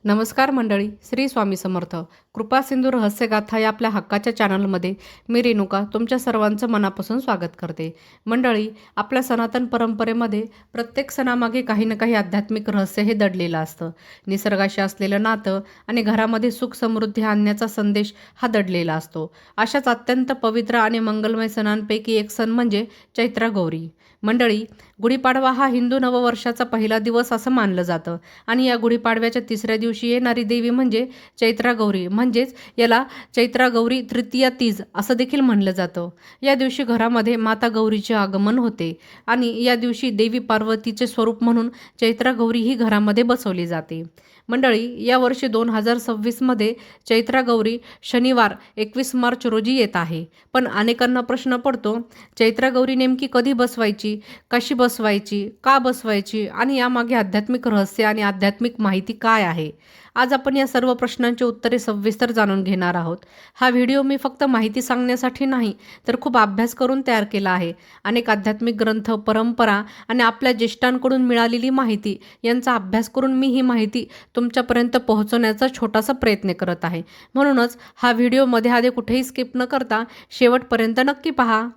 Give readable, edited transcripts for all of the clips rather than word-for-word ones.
नमस्कार मंडळी, श्री स्वामी समर्थ. कृपा सिंधू रहस्यगाथा या आपल्या हक्काच्या चॅनलमध्ये मी रेणुका तुमच्या सर्वांचं मनापासून स्वागत करते. मंडळी, आपल्या सनातन परंपरेमध्ये प्रत्येक सणामागे काही ना काही आध्यात्मिक रहस्य हे दडलेलं असतं. निसर्गाशी असलेलं नातं आणि घरामध्ये सुख समृद्धी आणण्याचा संदेश हा दडलेला असतो. अशाच अत्यंत पवित्र आणि मंगलमय सणांपैकी एक सण म्हणजे चैत्र गौरी. मंडळी, गुढीपाडवा हा हिंदू नववर्षाचा पहिला दिवस असं मानलं जातं आणि या गुढीपाडव्याच्या तिसऱ्या दिवशी येणारी देवी म्हणजे चैत्रा गौरी, म्हणजेच याला चैत्रा गौरी तृतीया तीज असं देखील म्हणलं जातं. या दिवशी घरामध्ये माता गौरीचे आगमन होते आणि या दिवशी देवी पार्वतीचे स्वरूप म्हणून चैत्रा गौरी ही घरामध्ये बसवली जाते. मंडळी, यावर्षी 2026मध्ये चैत्रा गौरी शनिवार 21 मार्च रोजी येत आहे. पण अनेकांना प्रश्न पडतो, चैत्रा गौरी नेमकी कधी बसवायची, कशी बसवायची, का बसवायची आणि यामागे आध्यात्मिक रहस्य आणि आध्यात्मिक माहिती काय आहे? आज आपण या सर्व प्रश्नांची उत्तरे सविस्तर जाणून घेणार आहोत. हा व्हिडिओ मी फक्त माहिती सांगण्यासाठी नाही, तर खूप अभ्यास करून तयार केला आहे. अनेक आध्यात्मिक ग्रंथ, परंपरा आणि आपल्या ज्येष्ठांकडून मिळालेली माहिती यांचा अभ्यास करून मी ही माहिती तुमच्यापर्यंत पोहोचवण्याचा छोटासा प्रयत्न करत आहे. म्हणूनच हा व्हिडिओ मध्ये कुठेही स्किप न करता शेवटपर्यंत नक्की पहा.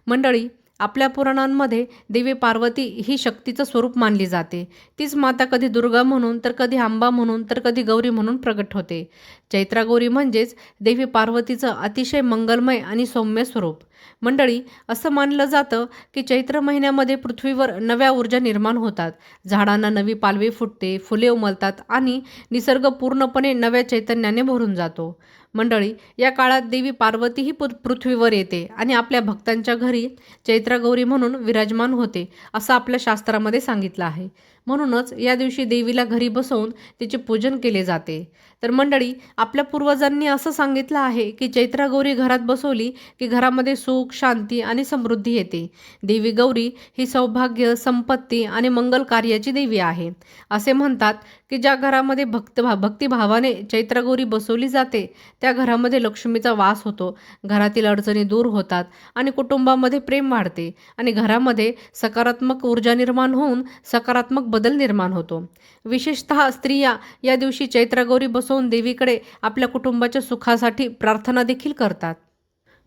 मंडळी, आपल्या पुराणांमध्ये देवी पार्वती ही शक्तीचं स्वरूप मानली जाते. तीच माता कधी दुर्गा म्हणून, तर कधी अंबा म्हणून, तर कधी गौरी म्हणून प्रगट होते. चैत्रा गौरी म्हणजेच देवी पार्वतीचं अतिशय मंगलमय आणि सौम्य स्वरूप. मंडळी, असं मानलं जातं की चैत्र महिन्यामध्ये पृथ्वीवर नव्या ऊर्जा निर्माण होतात. झाडांना नवी पालवी फुटते, फुले उमलतात आणि निसर्ग पूर्णपणे नव्या चैतन्याने भरून जातो. मंडळी, या काळात देवी पार्वती ही पृथ्वीवर येते आणि आपल्या भक्तांच्या घरी चैत्रा गौरी म्हणून विराजमान होते, असं आपल्या शास्त्रामध्ये सांगितलं आहे. म्हणूनच या दिवशी देवीला घरी बसवून तिचे पूजन केले जाते. तर मंडळी, आपल्या पूर्वजांनी असं सांगितलं आहे की चैत्रा गौरी घरात बसवली की घरामध्ये सुख, शांती आणि समृद्धी येते. देवी गौरी ही सौभाग्य, संपत्ती आणि मंगल कार्याची देवी आहे. असे म्हणतात की ज्या घरामध्ये भक्तिभावाने चैत्रा गौरी बसवली जाते त्या घरामध्ये लक्ष्मीचा वास होतो, घरातील अडचणी दूर होतात आणि कुटुंबामध्ये प्रेम वाढते आणि घरामध्ये सकारात्मक ऊर्जा निर्माण होऊन सकारात्मक बदल निर्माण होतो. विशेषतः स्त्रिया या दिवशी चैत्रा गौरी बसवून देवीकडे आपल्या कुटुंबाच्या सुखासाठी प्रार्थना देखील करतात.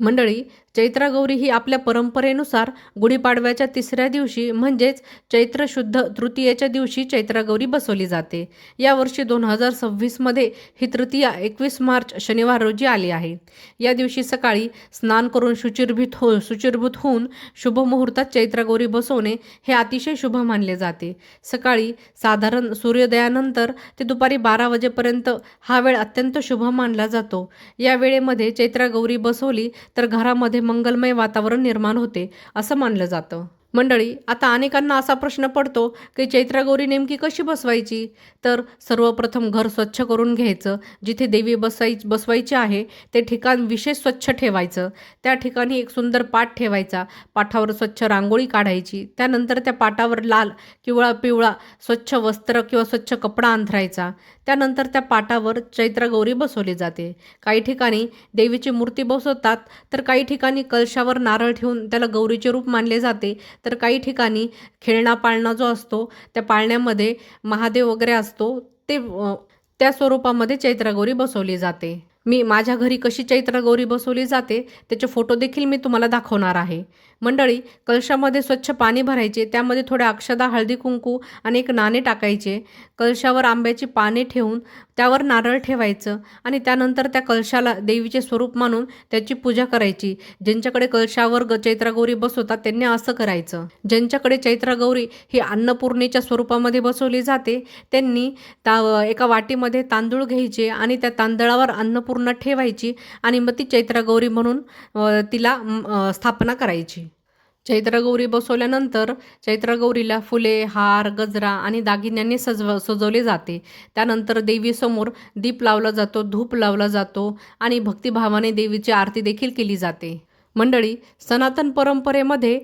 मंडळी, चैत्रा गौरी ही आपल्या परंपरेनुसार गुढीपाडव्याच्या तिसऱ्या दिवशी म्हणजेच चैत्र शुद्ध तृतीयेच्या दिवशी चैत्रा गौरी बसवली जाते. यावर्षी 2026मध्ये ही तृतीया 21 मार्च शनिवार रोजी आली आहे. या दिवशी सकाळी स्नान करून शुचिर्भूत होऊन शुभ मुहूर्तात चैत्रा गौरी बसवणे हे अतिशय शुभ मानले जाते. सकाळी साधारण सूर्योदयानंतर ते दुपारी 12 वाजेपर्यंत हा वेळ अत्यंत शुभ मानला जातो. या वेळेमध्ये चैत्रा गौरी बसवली तर घरामध्ये मंगलमय वातावरण निर्माण होते असं मानलं जातं. मंडळी, आता अनेकांना असा प्रश्न पडतो की चैत्रा गौरी नेमकी कशी बसवायची? तर सर्वप्रथम घर स्वच्छ करून घ्यायचं. जिथे देवी बसवायची आहे ते ठिकाण विशेष स्वच्छ ठेवायचं. त्या ठिकाणी एक सुंदर पाट ठेवायचा. पाठावर स्वच्छ रांगोळी काढायची. त्यानंतर त्या पाटावर लाल किंवा पिवळा स्वच्छ वस्त्र किंवा स्वच्छ कपडा अंथरायचा. त्यानंतर त्या पाटावर चैत्रा गौरी बसवली जाते. काही ठिकाणी देवीची मूर्ती बसवतात, तर काही ठिकाणी कलशावर नारळ ठेवून त्याला गौरीचे रूप मानले जाते. तर काही ठिकाणी खेळणा पाळणा जो असतो त्या पाळण्यामध्ये महादेव वगैरे असतो त्या स्वरूपामध्ये चैत्रा गौरी बसवली जाते. मी माझ्या घरी कशी चैत्रा गौरी बसवली जाते त्याचे फोटो देखील मी तुम्हाला दाखवणार आहे. मंडळी, कलशामध्ये स्वच्छ पाणी भरायचे. त्यामध्ये थोड्या अक्षदा, हळदी कुंकू आणि एक नाणे टाकायचे. कलशावर आंब्याची पाने ठेवून त्यावर नारळ ठेवायचं आणि त्यानंतर त्या कलशाला देवीचे स्वरूप मानून त्याची पूजा करायची. ज्यांच्याकडे कलशावर चैत्रा गौरी बसवतात त्यांनी असं करायचं. ज्यांच्याकडे चैत्रा गौरी ही अन्नपूर्णेच्या स्वरूपामध्ये बसवली जाते त्यांनी एका वाटीमध्ये तांदूळ घ्यायचे आणि त्या तांदळावर अन्नपूर्णा ठेवायची आणि मग ती चैत्रा गौरी म्हणून तिला स्थापना करायची. चैत्रा गौरी बसवल्यानंतर चैत्रा गौरीला फुले, हार, गजरा आणि दागिन्यांनी सजवले जाते. त्यानंतर देवीसमोर दीप लावला जातो, धूप लावला जातो आणि भक्तिभावाने देवीची आरती देखील केली जाते. मंडळी, सनातन परंपरेमध्ये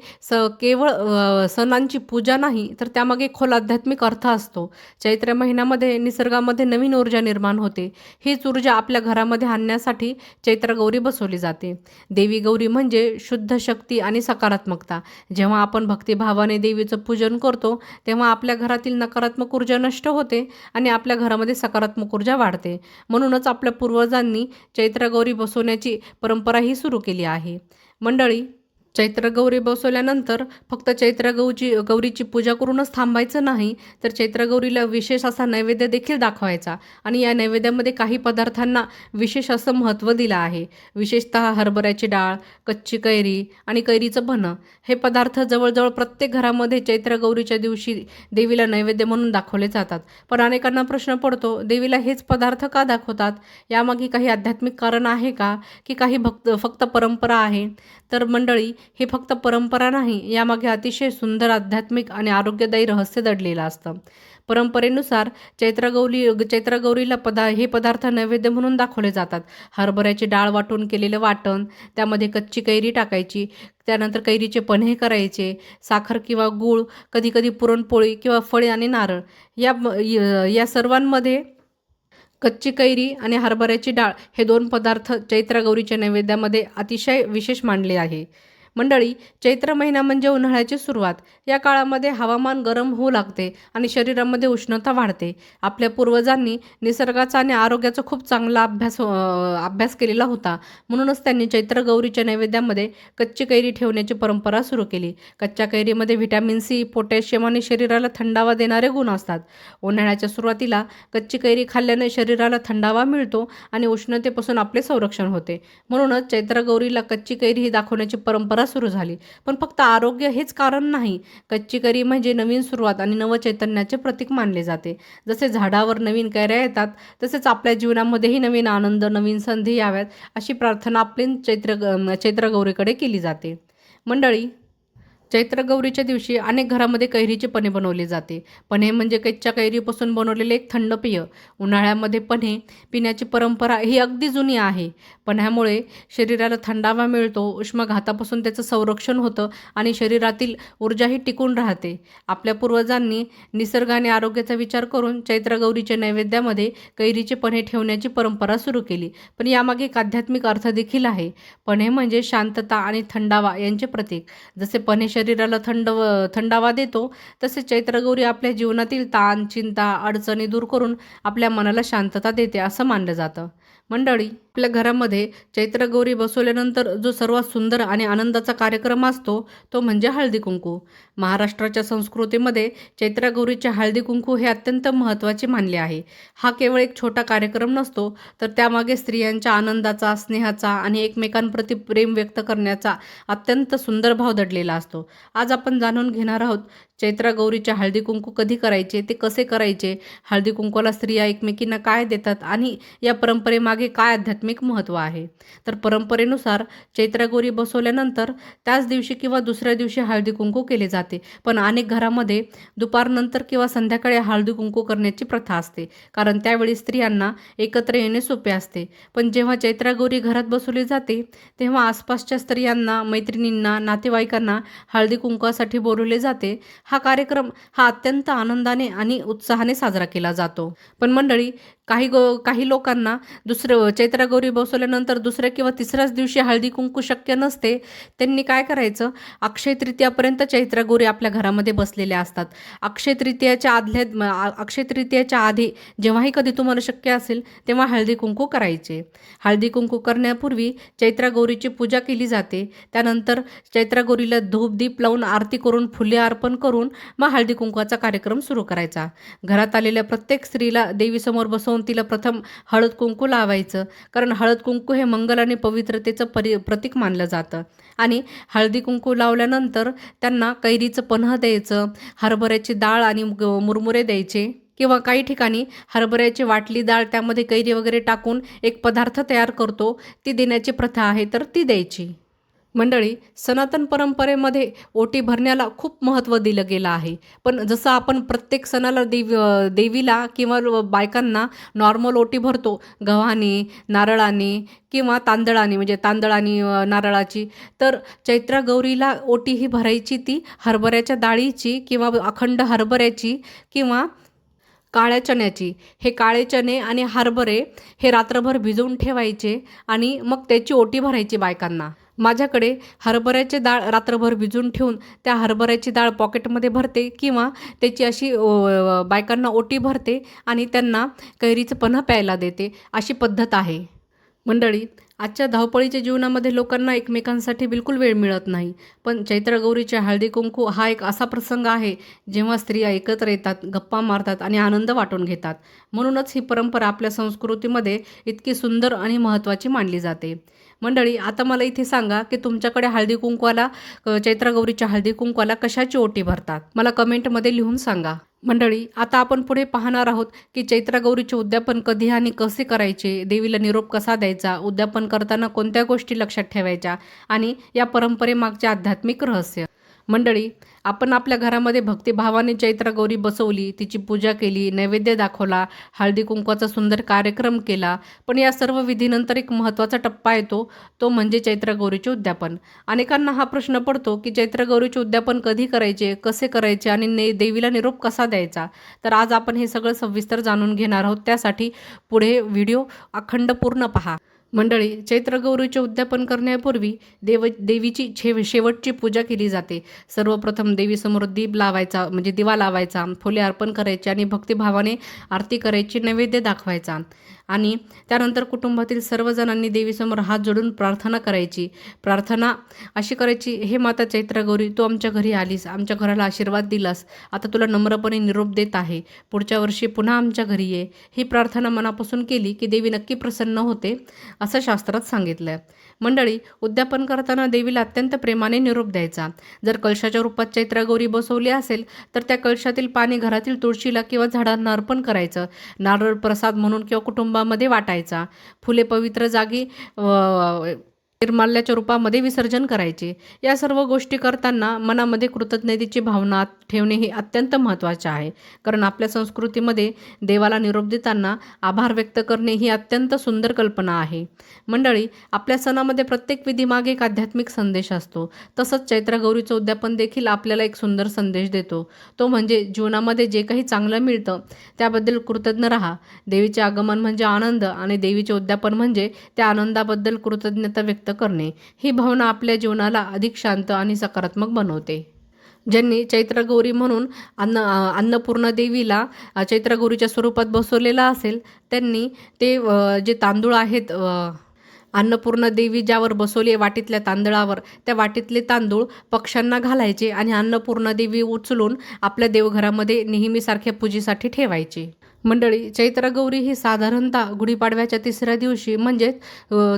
केवळ सणांची पूजा नाही, तर त्यामागे खोल आध्यात्मिक अर्थ असतो. चैत्र महिन्यामध्ये निसर्गामध्ये नवीन ऊर्जा निर्माण होते. हीच ऊर्जा आपल्या घरामध्ये आणण्यासाठी चैत्र गौरी बसवली जाते. देवी गौरी म्हणजे शुद्ध शक्ती आणि सकारात्मकता. जेव्हा आपण भक्तिभावाने देवीचं पूजन करतो, तेव्हा आपल्या घरातील नकारात्मक ऊर्जा नष्ट होते आणि आपल्या घरामध्ये सकारात्मक ऊर्जा वाढते. म्हणूनच आपल्या पूर्वजांनी चैत्र गौरी बसवण्याची परंपराही सुरू केली आहे. मंडळी, चैत्र गौरी बसवल्यानंतर फक्त चैत्र गौरीची पूजा करूनच थांबायचं नाही, तर चैत्र गौरीला विशेष असा नैवेद्य देखील दाखवायचा आणि या नैवेद्यामध्ये काही पदार्थांना विशेष असं महत्त्व दिलं आहे. विशेषतः हरभऱ्याची डाळ, कच्ची कैरी आणि कैरीचं भणं हे पदार्थ जवळजवळ प्रत्येक घरामध्ये चैत्र गौरीच्या दिवशी देवीला नैवेद्य म्हणून दाखवले जातात. पण अनेकांना प्रश्न पडतो, देवीला हेच पदार्थ का दाखवतात? यामागे काही आध्यात्मिक कारण आहे का, की काही फक्त परंपरा आहे? तर मंडळी, हे फक्त परंपरा नाही, यामागे अतिशय सुंदर आध्यात्मिक आणि आरोग्यदायी रहस्य दडलेलं असतं. परंपरेनुसार चैत्र गौरीला हे पदार्थ नैवेद्य म्हणून दाखवले जातात. हरभऱ्याची डाळ वाटून केलेलं वाटण, त्यामध्ये कच्ची कैरी टाकायची, त्यानंतर कैरीचे पन्हे करायचे, साखर किंवा गूळ, कधीकधी पुरणपोळी किंवा फळे आणि नारळ या सर्वांमध्ये कच्ची कैरी आणि हरभऱ्याची डाळ हे 2 पदार्थ चैत्र गौरीच्या नैवेद्यामध्ये अतिशय विशेष मानले आहे. मंडळी, चैत्र महिना म्हणजे उन्हाळ्याची सुरुवात. या काळामध्ये हवामान गरम होऊ लागते आणि शरीरामध्ये उष्णता वाढते. आपल्या पूर्वजांनी निसर्गाचा आणि आरोग्याचा खूप चांगला अभ्यास केलेला होता. म्हणूनच त्यांनी चैत्र गौरीच्या नैवेद्यामध्ये कच्ची कैरी ठेवण्याची परंपरा सुरू केली. कच्च्या कैरीमध्ये व्हिटॅमिन सी, पोटॅशियम आणि शरीराला थंडावा देणारे गुण असतात. उन्हाळ्याच्या सुरुवातीला कच्ची कैरी खाल्ल्याने शरीराला थंडावा मिळतो आणि उष्णतेपासून आपले संरक्षण होते. म्हणूनच चैत्र गौरीला कच्ची कैरी ही दाखवण्याची परंपरा सुरू झाली. पण फक्त आरोग्य हेच कारण नाही. कच्ची कैरी म्हणजे नवीन सुरुवात आणि नवचैतन्याचे प्रतीक मानले जाते. जसे झाडावर नवीन कैऱ्या येतात, तसेच आपल्या जीवनामध्येही नवीन आनंद, नवीन संधी याव्यात अशी प्रार्थना आपली चैत्र गौरीकडे केली जाते. मंडळी, चैत्र गौरीच्या दिवशी अनेक घरामध्ये कैरीचे पन्हे बनवले जाते. पन्हे म्हणजे कच्च्या कैरीपासून बनवलेले एक थंड पेय. उन्हाळ्यामध्ये पन्हे पिण्याची परंपरा ही अगदी जुनी आहे. पन्ह्यामुळे शरीराला थंडावा मिळतो, उष्माघातापासून त्याचं संरक्षण होतं आणि शरीरातील ऊर्जाही टिकून राहते. आपल्या पूर्वजांनी निसर्ग आणि आरोग्याचा विचार करून चैत्र गौरीच्या नैवेद्यामध्ये कैरीचे पन्हे ठेवण्याची परंपरा सुरू केली. पण यामागे एक आध्यात्मिक अर्थ देखील आहे. पन्हे म्हणजे शांतता आणि थंडावा यांचे प्रतीक. जसे पन्हे शरीराला थंडावा देतो, तसेच चैत्रगौरी आपल्या जीवनातील ताण, चिंता, अडचणी दूर करून आपल्या मनाला शांतता देते असं मानलं जातं. मंडळी, आपल्या घरामध्ये चैत्रगौरी बसवल्यानंतर जो सर्वात सुंदर आणि आनंदाचा कार्यक्रम असतो तो म्हणजे हळदी कुंकू. महाराष्ट्राच्या संस्कृतीमध्ये चैत्रगौरीचे हळदी कुंकू हे अत्यंत महत्त्वाचे मानले आहे. हा केवळ एक छोटा कार्यक्रम नसतो, तर त्यामागे स्त्रियांच्या आनंदाचा, स्नेहाचा आणि एकमेकांप्रती प्रेम व्यक्त करण्याचा अत्यंत सुंदर भाव दडलेला असतो. आज आपण जाणून घेणार आहोत चैत्रगौरीचे हळदी कुंकू कधी करायचे, ते कसे करायचे, हळदी कुंकूला स्त्रिया एकमेकींना काय देतात आणि या परंपरेमागे काय आध्यात्मिक महत्त्व आहे. तर परंपरेनुसार चैत्रगौरी बसवल्यानंतर त्याच दिवशी किंवा दुसऱ्या दिवशी हळदी कुंकू केले जाते. पण अनेक घरामध्ये दुपारनंतर किंवा संध्याकाळी हळदी कुंकू करण्याची प्रथा असते, कारण त्यावेळी स्त्रियांना एकत्र येणे सोपे असते. पण जेव्हा चैत्रगौरी घरात बसवली जाते, तेव्हा आसपासच्या स्त्रियांना, मैत्रिणींना, नातेवाईकांना हळदी कुंकवासाठी बोलवले जाते. हा कार्यक्रम अत्यंत आनंदाने आणि उत्साहाने साजरा केला जातो. पण मंडळी, काही लोकांना चैत्रगौरी बसवल्यानंतर दुसऱ्या किंवा तिसऱ्याच दिवशी हळदी कुंकू शक्य नसते. त्यांनी काय करायचं, अक्षय तृतीयापर्यंत चैत्रगौरी आपल्या घरामध्ये बसलेल्या असतात. अक्षय तृतीयाच्या आधी जेव्हाही कधी तुम्हाला शक्य असेल तेव्हा हळदी कुंकू करायचे. हळदी कुंकू करण्यापूर्वी चैत्रगौरीची पूजा केली जाते. त्यानंतर चैत्रगौरीला धूप दीप लावून आरती करून, फुले अर्पण करून मग हळदी कुंकवाचा कार्यक्रम सुरू करायचा. घरात आलेल्या प्रत्येक स्त्रीला देवीसमोर बसवून तिला प्रथम हळद कुंकू लावायचं, कारण हळद कुंकू हे मंगल आणि पवित्रतेचं प्रतीक मानलं जातं. आणि हळदी कुंकू लावल्यानंतर त्यांना कैरीचं पन्हं द्यायचं, हरभऱ्याची डाळ आणि मुरमुरे द्यायचे, किंवा काही ठिकाणी हरभऱ्याची वाटली डाळ त्यामध्ये कैरी वगैरे टाकून एक पदार्थ तयार करतो, ती देण्याची प्रथा आहे, तर ती द्यायची. मंडळी, सनातन परंपरेमध्ये ओटी भरण्याला खूप महत्त्व दिलं गेलं आहे. पण जसं आपण प्रत्येक सणाला देवीला किंवा बायकांना नॉर्मल ओटी भरतो गव्हाने, नारळाने किंवा तांदळाने, म्हणजे तांदळ आणि नारळाची. तर चैत्र गौरीला ओटी ही भरायची ती हरभऱ्याच्या डाळीची किंवा अखंड हरभऱ्याची किंवा काळ्या चण्याची. हे काळे चणे आणि हरभरे हे रात्रभर भिजवून ठेवायचे आणि मग त्याची ओटी भरायची बायकांना. माझ्याकडे हरभऱ्याची डाळ रात्रभर भिजवून ठेवून त्या हरभऱ्याची डाळ पॉकेटमध्ये भरते किंवा त्याची अशी बायकांना ओटी भरते आणि त्यांना कैरीचं पन्हं प्यायला देते, अशी पद्धत आहे. मंडळी, आजच्या धावपळीच्या जीवनामध्ये लोकांना एकमेकांसाठी बिलकुल वेळ मिळत नाही. पण चैत्रगौरीचे हळदी कुंकू हा एक असा प्रसंग आहे जेव्हा स्त्रिया एकत्र येतात, गप्पा मारतात आणि आनंद वाटून घेतात. म्हणूनच ही परंपरा आपल्या संस्कृतीमध्ये इतकी सुंदर आणि महत्त्वाची मानली जाते. मंडळी, आता मला इथे सांगा की तुमच्याकडे हळदी कुंकवाला चैत्रगौरीच्या हळदी कुंकवाला कशाची ओटी भरतात? मला कमेंटमध्ये लिहून सांगा. मंडळी, आता आपण पुढे पाहणार आहोत की चैत्रगौरीचे उद्यापन कधी आणि कसे करायचे, देवीला निरोप कसा द्यायचा, उद्यापन करताना कोणत्या गोष्टी लक्षात ठेवायच्या आणि या परंपरेमागचे आध्यात्मिक रहस्य. मंडळी, आपण आपल्या घरामध्ये भक्तिभावाने चैत्रगौरी बसवली, तिची पूजा केली, नैवेद्य दाखवला, हळदी कुंकवाचा सुंदर कार्यक्रम केला. पण या सर्व विधीनंतर एक महत्त्वाचा टप्पा येतो, तो म्हणजे चैत्रगौरीचे उद्यापन. अनेकांना हा प्रश्न पडतो की चैत्रगौरीचे उद्यापन कधी करायचे, कसे करायचे आणि देवीला निरोप कसा द्यायचा. तर आज आपण हे सगळं सविस्तर जाणून घेणार आहोत. त्यासाठी पुढे व्हिडिओ अखंड पूर्ण पहा. मंडळी, चैत्रगौरीचे उद्यापन करण्यापूर्वी देवीची शेवटची पूजा केली जाते. सर्वप्रथम देवीसमोर दीप लावायचा, म्हणजे दिवा लावायचा, फुले अर्पण करायची आणि भक्तिभावाने आरती करायची, नैवेद्य दाखवायचा आणि त्यानंतर कुटुंबातील सर्वजणांनी देवीसमोर हात जोडून प्रार्थना करायची. प्रार्थना अशी करायची, हे माता चैत्रगौरी, तू आमच्या घरी आलीस, आमच्या घराला आशीर्वाद दिलास, आता तुला नम्रपणे निरोप देत आहे, पुढच्या वर्षी पुन्हा आमच्या घरी ये. ही प्रार्थना मनापासून केली की देवी नक्की प्रसन्न होते, असं शास्त्रात सांगितलं आहे. मंडळी, उद्यापन करताना देवीला अत्यंत प्रेमाने निरोप द्यायचा. जर कलशाच्या रूपात चैत्रगौरी बसवली असेल तर त्या कलशातील पाणी घरातील तुळशीला किंवा झाडांना अर्पण करायचं. नारळ प्रसाद म्हणून किंवा कुटुंबामध्ये वाटायचा. फुले पवित्र जागी निर्माल्याच्या रूपामध्ये विसर्जन करायचे. या सर्व गोष्टी करताना मनामध्ये कृतज्ञतेची भावना ठेवणे हे अत्यंत महत्त्वाचे आहे. कारण आपल्या संस्कृतीमध्ये देवाला निरोप देताना आभार व्यक्त करणे ही अत्यंत सुंदर कल्पना आहे. मंडळी, आपल्या सणामध्ये प्रत्येक विधीमागे एक आध्यात्मिक संदेश असतो. तसंच चैत्रगौरीचं उद्यापन देखील आपल्याला एक सुंदर संदेश देतो. तो म्हणजे जीवनामध्ये जे काही चांगलं मिळतं त्याबद्दल कृतज्ञ राहा. देवीचे आगमन म्हणजे आनंद आणि देवीचे उद्यापन म्हणजे त्या आनंदाबद्दल कृतज्ञता व्यक्त करणे. ही भावना आपल्या जीवनाला अधिक शांत आणि सकारात्मक बनवते. ज्यांनी चैत्रगौरी म्हणून अन्नपूर्णा देवीला चैत्रगौरीच्या स्वरूपात बसवलेला असेल त्यांनी ते जे तांदूळ आहेत, अन्नपूर्णा देवी ज्यावर बसवली आहे वाटीतल्या तांदळावर, त्या वाटीतले तांदूळ पक्ष्यांना घालायचे आणि अन्नपूर्णा देवी उचलून आपल्या देवघरामध्ये नेहमीसारख्या पूजेसाठी ठेवायची. मंडळी, चैत्रगौरी ही साधारणतः गुढीपाडव्याच्या तिसऱ्या दिवशी म्हणजे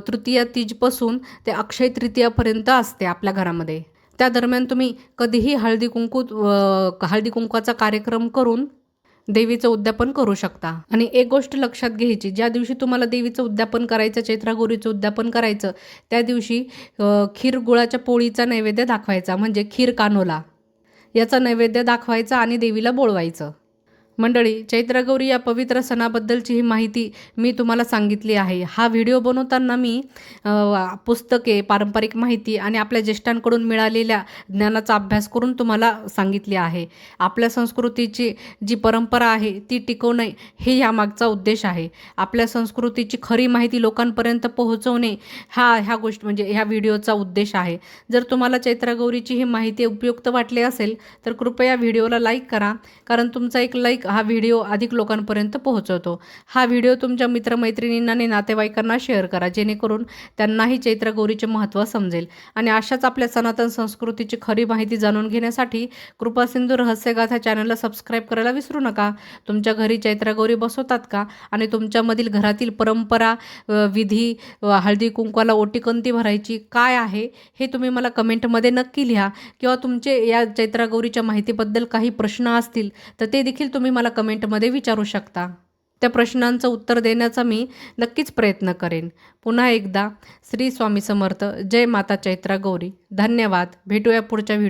तृतीया तीजपासून ते अक्षय तृतीयापर्यंत असते आपल्या घरामध्ये. त्या दरम्यान तुम्ही कधीही हळदी कुंकवाचा कार्यक्रम करून देवीचं उद्यापन करू शकता. आणि एक गोष्ट लक्षात घ्यायची, ज्या दिवशी तुम्हाला देवीचं उद्यापन करायचं, चैत्रगौरीचं उद्यापन करायचं, त्या दिवशी खीर गुळाच्या पोळीचा नैवेद्य दाखवायचा, म्हणजे खीर कानोला याचा नैवेद्य दाखवायचा आणि देवीला बोलवायचं. मंडळी, चैत्रगौरी या पवित्र सणाबद्दलची ही माहिती मी तुम्हाला सांगितली आहे. हा व्हिडिओ बनवताना मी पुस्तके, पारंपरिक माहिती आणि आपल्या ज्येष्ठांकडून मिळालेल्या ज्ञानाचा अभ्यास करून तुम्हाला सांगितले आहे. आपल्या संस्कृतीची जी परंपरा आहे ती टिकवणे हे यामागचा उद्देश आहे. आपल्या संस्कृतीची खरी माहिती लोकांपर्यंत पोहोचवणे ह्या गोष्टी म्हणजे ह्या व्हिडिओचा उद्देश आहे. जर तुम्हाला चैत्रगौरीची ही माहिती उपयुक्त वाटली असेल तर कृपया व्हिडिओला लाईक करा, कारण तुमचा एक लाईक हा व्हिडिओ अधिक लोकांपर्यंत पोहोचवतो. हा व्हिडिओ तुमच्या मित्रमैत्रिणींना आणि नातेवाईकांना शेअर करा, जेणेकरून त्यांनाही चैत्रगौरीचे महत्त्व समजेल. आणि अशाच आपल्या सनातन संस्कृतीची खरी माहिती जाणून घेण्यासाठी कृपासिंधू रहस्यगाथा चॅनलला सबस्क्राईब करायला विसरू नका. तुमच्या घरी चैत्रगौरी बसवतात का? आणि तुमच्यामधील घरातील परंपरा, विधी, हळदी कुंकवाला ओटी कोणती भरायची काय आहे हे तुम्ही मला कमेंटमध्ये नक्की लिहा. किंवा तुमचे या चैत्रगौरीच्या माहितीबद्दल काही प्रश्न असतील तर ते देखील तुम्ही मला कमेंटमध्ये विचारू शकता. त्या प्रश्नांचं उत्तर देण्याचा मी नक्कीच प्रयत्न करेन. पुन्हा एकदा श्री स्वामी समर्थ. जय माता चैत्रा गौरी. धन्यवाद. भेटूया पुढच्या व्हिडिओ